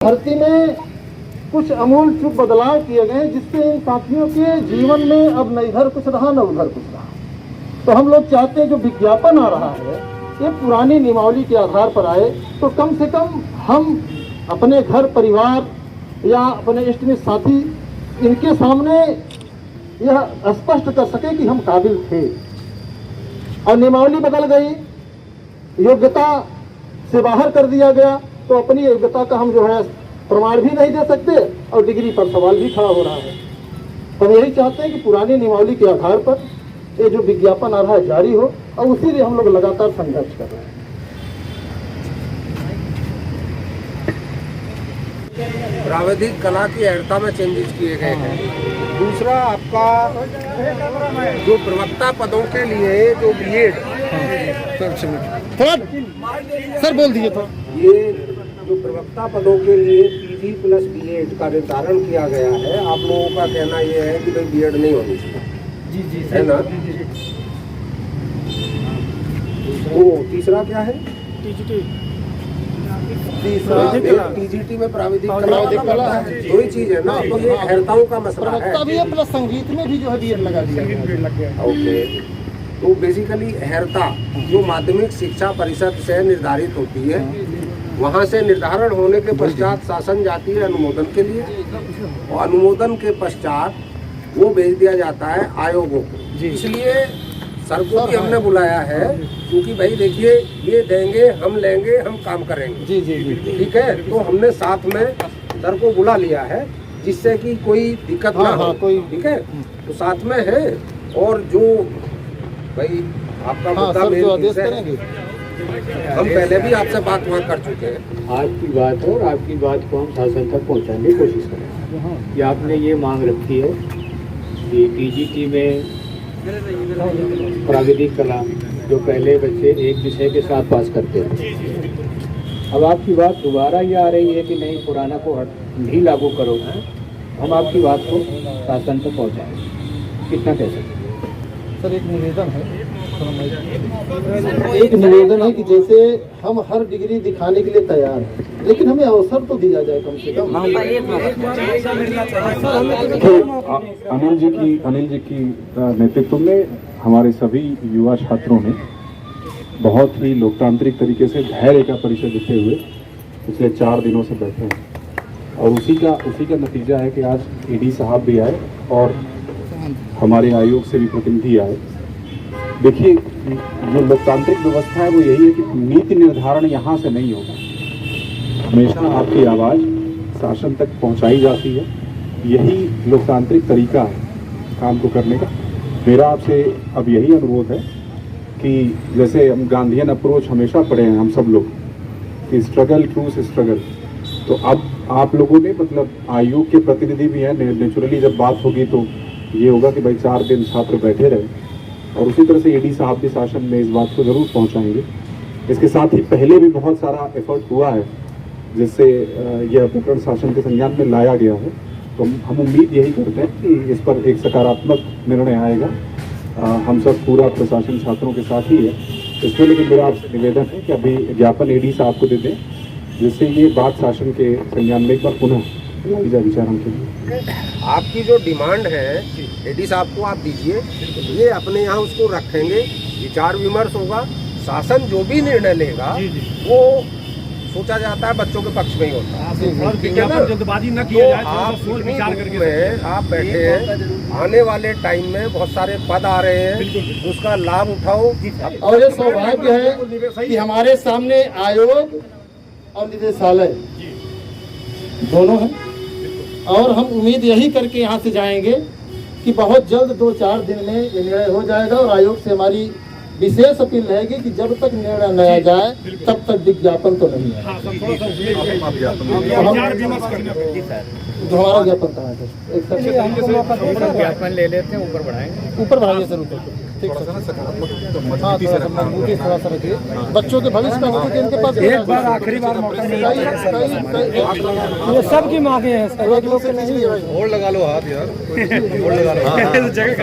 भर्ती में कुछ अमूल चूक बदलाव किए गए जिससे इन साथियों के जीवन में अब न इधर कुछ रहा न उधर कुछ रहा। तो हम लोग चाहते हैं जो विज्ञापन आ रहा है ये पुरानी नियमावली के आधार पर आए, तो कम से कम हम अपने घर परिवार या अपने इष्टमित्र साथी इनके सामने यह स्पष्ट कर सके कि हम काबिल थे। और नियमावली बदल गई, योग्यता से बाहर कर दिया गया, तो अपनी योग्यता का हम जो है प्रमाण भी नहीं दे सकते और डिग्री पर सवाल भी खड़ा हो रहा है। तो हम यही चाहते हैं कि पुरानी नियमावली के आधार पर ये जो विज्ञापन आ रहा है जारी हो, और उसी लिए हम लोग लगातार संघर्ष कर रहे हैं। प्राविधिक कला की अर्हता में चेंजेस किए गए हैं। दूसरा आपका जो प्रवक्ता पदों के लिए जो बीएड सर बोल दिए तो ये जो प्रवक्ता पदों के लिए पीजी प्लस बीएड का निर्धारण किया गया है, आप लोगों का कहना ये है कि भाई बीएड नहीं होनी चाहिए। जी है ना। वो तीसरा क्या है? टीजीटी में प्राविधिक कला है, दो ही चीज है ना। तो ये अर्हताओं का मसला है। भी है प्लस संगीत में भी जो है बीएड लगा दिया गया। ओके, तो बेसिकली अर्हता जो माध्यमिक शिक्षा परिषद से निर्धारित होती है, वहाँ से निर्धारण होने के पश्चात शासन जाती है अनुमोदन के लिए, और अनुमोदन के पश्चात वो भेज दिया जाता है आयोगों को। इसलिए सर को भी हमने बुलाया है, क्योंकि भाई देखिए ये देंगे, हम लेंगे, हम काम करेंगे। जी जी जी ठीक है। तो हमने साथ में सर को बुला लिया है जिससे कि कोई दिक्कत ना हो। ठीक है, तो साथ में है। और जो भाई आपका मुद्दा मेन है, हम पहले भी आपसे बात वहाँ कर चुके हैं। आज की बात है और आपकी बात को हम शासन तक पहुँचाने की कोशिश करेंगे कि आपने ये मांग रखी है कि टीजीटी में प्राविधिक कला जो पहले बच्चे एक विषय के साथ पास करते थे, अब आपकी बात दोबारा ये आ रही है कि नहीं पुराना को नहीं लागू करो। हम आपकी बात को शासन तक पहुँचाएंगे। कितना कह सकते हैं सर? एक निवेदन है कि जैसे हम हर डिग्री दिखाने के लिए तैयार हैं, लेकिन हमें अवसर तो दिया जाए कम से कम। अनिल जी की नेतृत्व में हमारे सभी युवा छात्रों ने बहुत ही लोकतांत्रिक तरीके से धैर्य का परिचय देते हुए पिछले 4 दिनों से बैठे हैं, और उसी का नतीजा है कि आज ईडी साहब भी आए और हमारे आयोग से भी प्रतिनिधि आए। देखिए, जो लोकतांत्रिक व्यवस्था है वो यही है कि नीति निर्धारण यहाँ से नहीं होगा, हमेशा आपकी आवाज़ शासन तक पहुँचाई जाती है। यही लोकतांत्रिक तरीका है काम को करने का। मेरा आपसे अब यही अनुरोध है कि जैसे हम गांधीयन अप्रोच हमेशा पढ़े हैं हम सब लोग कि स्ट्रगल ट्रूस स्ट्रगल, तो अब आप लोगों ने मतलब आयोग के प्रतिनिधि भी हैं, नेचुरली जब बात होगी तो ये होगा कि भाई 4 दिन छात्र बैठे रहे, और उसी तरह से ईडी साहब भी शासन में इस बात को ज़रूर पहुंचाएंगे। इसके साथ ही पहले भी बहुत सारा एफर्ट हुआ है जिससे यह प्रकरण शासन के संज्ञान में लाया गया है। तो हम उम्मीद यही करते हैं कि इस पर एक सकारात्मक निर्णय आएगा। हम सब पूरा प्रशासन छात्रों के साथ ही है इसमें, लेकिन मेरा आपसे निवेदन है कि अभी ज्ञापन ईडी साहब को दे दें जिससे ये बात शासन के संज्ञान में एक बार पुनः विचारण के लिए। आपकी जो डिमांड है एडी साहब को आप दीजिए, ये अपने यहाँ उसको रखेंगे, विचार विमर्श होगा, शासन जो भी निर्णय लेगा वो सोचा जाता है बच्चों के पक्ष में ही होता है। जल्दबाजी न किया जाए, आप विचार करके आप बैठे हैं, आने वाले टाइम में बहुत सारे पद आ रहे हैं, उसका लाभ उठाओ। और ये सौभाग्य है कि हमारे सामने आयोग और निदेशालय दोनों हैं, और हम उम्मीद यही करके यहाँ से जाएंगे कि बहुत जल्द 2-4 दिन में ये निर्णय हो जाएगा। और आयोग से हमारी विशेष अपील रहेगी कि जब तक निर्णय न आ जाए तब तक विज्ञापन तो नहीं है। जो हमारा ज्ञापन कहाँ है? एक ज्ञापन ले लेते हैं, ऊपर बढ़ाएंगे। ऊपर बढ़ाइए सर, ऊपर ठीक है। हाँ, मजबूती थोड़ा सा रखिए, बच्चों के भविष्य का होती है, इनके पास एक बार आखिरी बार मौका मिला। ये सब की मांगे हैं सर, एक लोग के नहीं है। और लगा लो हाथ यार, और लगा लो जगह